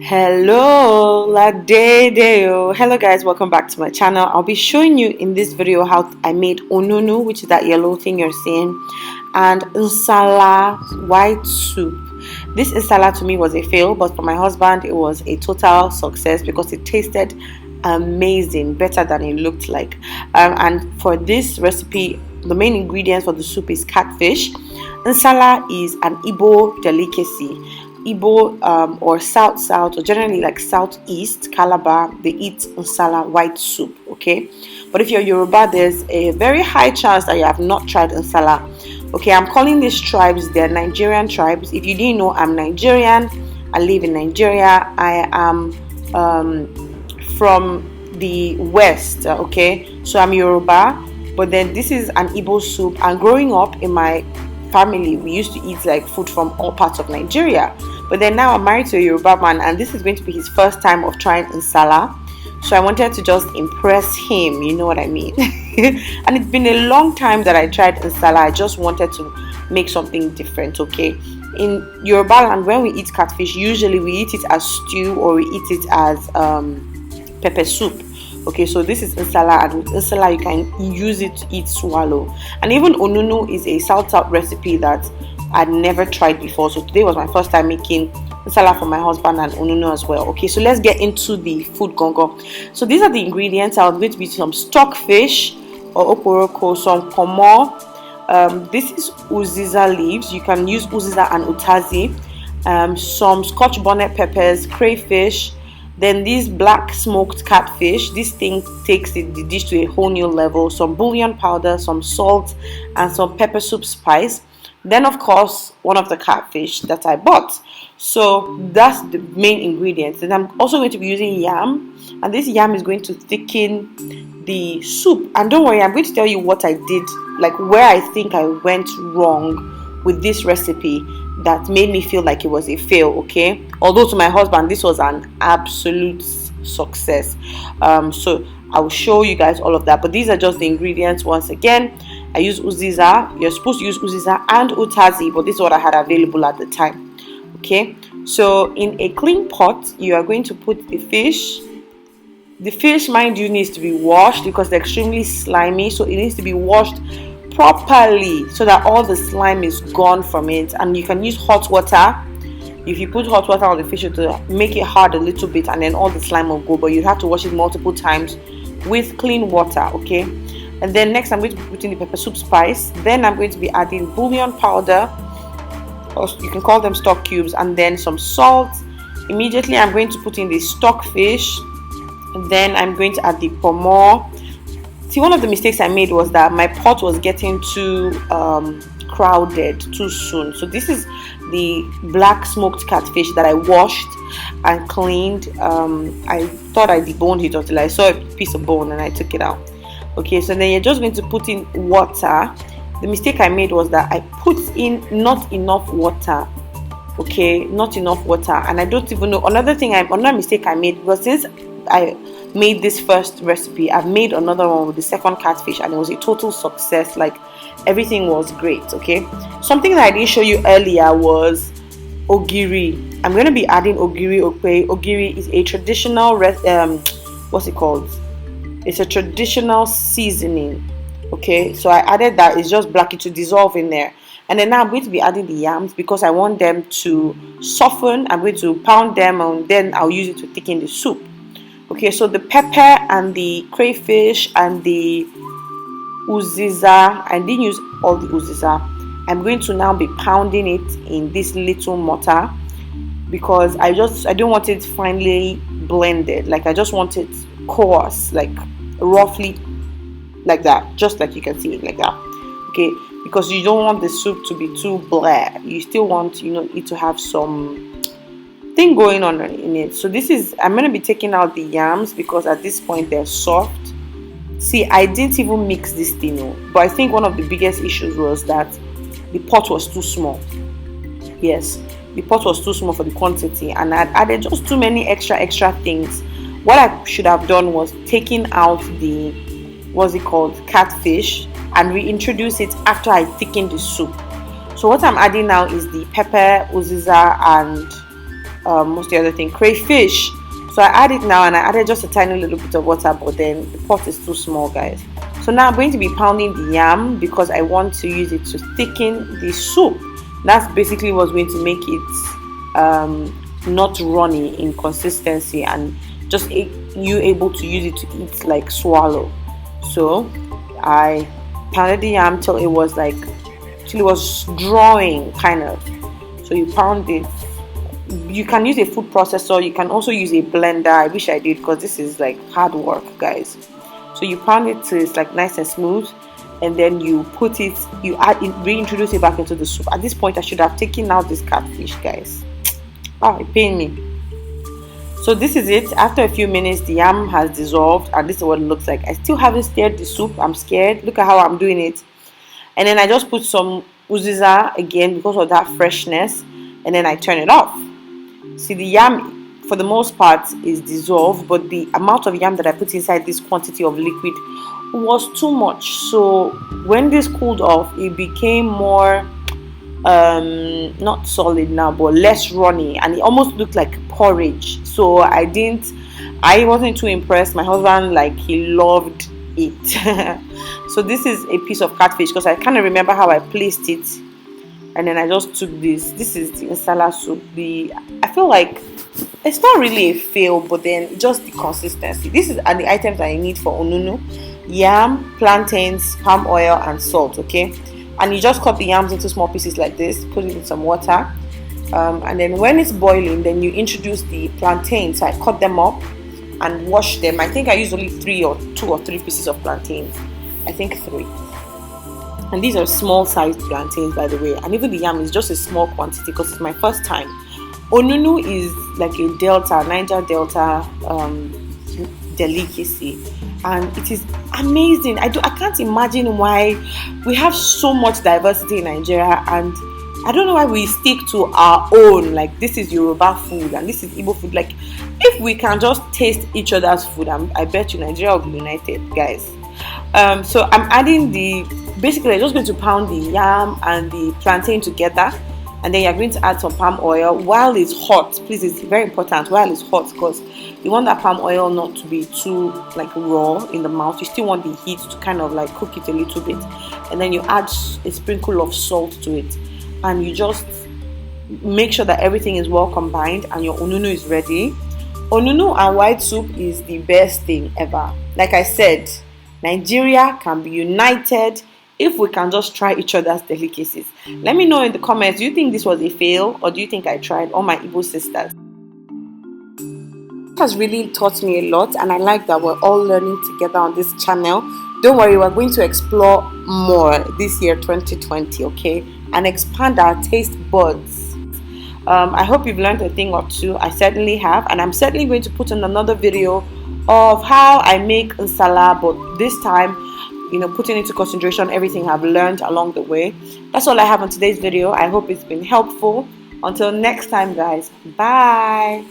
Hello, la deo. Hello guys, welcome back to my channel. I'll be showing you in this video how I made onunu, which is that yellow thing you're seeing, and nsala white soup. This nsala to me was a fail, but for my husband it was a total success because it tasted amazing, better than it looked like. And for this recipe, the main ingredient for the soup is catfish. Nsala is an Igbo delicacy. Igbo or South or generally like Southeast Calabar, they eat nsala white soup, okay? But if you're Yoruba, there's a very high chance that you have not tried nsala. Okay, I'm calling these tribes, they're Nigerian tribes. If you didn't know, I'm Nigerian. I live in Nigeria. I am from the West, okay? So I'm Yoruba, but then this is an Igbo soup. And growing up in my family, we used to eat like food from all parts of Nigeria, but then now I'm married to a Yoruba man and this is going to be his first time of trying nsala, so I wanted to just impress him, you know what I mean. And it's been a long time that I tried nsala. I just wanted to make something different, okay? In Yoruba land, when we eat catfish, usually we eat it as stew or we eat it as pepper soup. Okay, so this is nsala, and with nsala you can use it to eat swallow. And even onunu is a South recipe that I'd never tried before, so today was my first time making nsala for my husband and onunu as well. Okay, so let's get into the food gongo. So these are the ingredients. I'm going to be some stockfish or oporoko, some pomo. This is uziza leaves. You can use uziza and utazi. Some scotch bonnet peppers, crayfish. Then this black smoked catfish. This thing takes the dish to a whole new level. Some bouillon powder, some salt, and some pepper soup spice. Then of course one of the catfish that I bought. So that's the main ingredients. And I'm also going to be using yam, and this yam is going to thicken the soup. And don't worry, I'm going to tell you what I did, like where I think I went wrong with this recipe that made me feel like it was a fail, okay? Although to my husband this was an absolute success. So I will show you guys all of that, but these are just the ingredients. Once again, I use uziza. You're supposed to use uziza and utazi, but this is what I had available at the time. Okay, so in a clean pot you are going to put the fish. The fish, mind you, needs to be washed because they're extremely slimy, so it needs to be washed properly so that all the slime is gone from it. And you can use hot water. If you put hot water on the fish, to make it hard a little bit, and then all the slime will go, but you have to wash it multiple times with clean water, okay? And then next I'm going to be putting the pepper soup spice. Then I'm going to be adding bouillon powder, or you can call them stock cubes, and then some salt. Immediately I'm going to put in the stockfish, and then I'm going to add the pomo. See, one of the mistakes I made was that my pot was getting too crowded too soon. So this is the black smoked catfish that I washed and cleaned. I thought I deboned it until I saw a piece of bone and I took it out. Okay, so then you're just going to put in water. The mistake I made was that I put in not enough water. Okay, not enough water, and I don't even know. Another mistake I made was, since I made this first recipe, I've made another one with the second catfish and it was a total success. Like, everything was great. Okay, something that I didn't show you earlier was ogiri. I'm going to be adding ogiri. Okay, ogiri is a traditional what's it called? It's a traditional seasoning. Okay, so I added that. It's just black, to dissolve in there. And then now I'm going to be adding the yams because I want them to soften. I'm going to pound them and then I'll use it to thicken the soup. Okay, so the pepper and the crayfish and the uziza, I didn't use all the uziza. I'm going to now be pounding it in this little mortar because I don't want it finely blended. Like, I just want it coarse, like roughly like that, just like you can see it like that. Okay, because you don't want the soup to be too blah. You still want, it to have some thing going on in it. So this is, I'm going to be taking out the yams because at this point they're soft. See, I didn't even mix this thing, but I think one of the biggest issues was that the pot was too small. Yes, the pot was too small for the quantity, and I added just too many extra things. What I should have done was taking out the, what's it called, catfish, and reintroduce it after I thickened the soup. So what I'm adding now is the pepper, uziza, and what's the other thing, crayfish. So I add it now, and I added just a tiny little bit of water, but then the pot is too small, guys. So now I'm going to be pounding the yam because I want to use it to thicken the soup. That's basically what's going to make it not runny in consistency, and just you able to use it to eat like swallow. So I pounded the yam till it was drawing kind of. So you pound it. You can use a food processor, you can also use a blender. I wish I did, because this is like hard work, guys. So you pound it till it's like nice and smooth, and then you reintroduce it back into the soup. At this point I should have taken out this catfish, guys. It pained me. So this is it. After a few minutes, the yam has dissolved, and this is what it looks like. I still haven't stirred the soup. I'm scared. Look at how I'm doing it. And then I just put some uziza again because of that freshness, and then I turn it off. See, the yam for the most part is dissolved, but the amount of yam that I put inside this quantity of liquid was too much. So when this cooled off, it became more not solid now, but less runny, and it almost looked like porridge. So I wasn't too impressed. My husband, like, he loved it. So this is a piece of catfish, because I kind of remember how I placed it, and then I just took this is the nsala soup. I feel like it's not really a fail, but then just the consistency. This is are the items that I need for onunu: yam, plantains, palm oil, and salt. Okay, and you just cut the yams into small pieces like this, put it in some water, and then when it's boiling, then you introduce the plantains. So I cut them up and wash them. I think I used only 2 or 3 pieces of plantains. I think 3. And these are small sized plantains, by the way. And even the yam is just a small quantity because it's my first time. Onunu is like a Niger Delta delicacy, and it is amazing. I can't imagine why we have so much diversity in Nigeria, and I don't know why we stick to our own. Like, this is Yoruba food and this is Igbo food. Like, if we can just taste each other's food, I bet you Nigeria will be united, guys. So I'm adding basically I'm just going to pound the yam and the plantain together, and then you're going to add some palm oil while it's hot. Please, it's very important while it's hot, because you want that palm oil not to be too like raw in the mouth. You still want the heat to kind of like cook it a little bit, and then you add a sprinkle of salt to it, and you just make sure that everything is well combined, and your onunu is ready. Onunu and white soup is the best thing ever. Like I said, Nigeria can be united if we can just try each other's delicacies. Let me know in the comments, do you think this was a fail, or do you think I tried? All my Igbo sisters. It has really taught me a lot, and I like that we're all learning together on this channel. Don't worry, we're going to explore more this year 2020, okay, and expand our taste buds. I hope you've learned a thing or two. I certainly have, and I'm certainly going to put in another video of how I make nsala, but this time, putting into consideration everything I've learned along the way. That's all I have on today's video. I hope it's been helpful. Until next time, guys. Bye.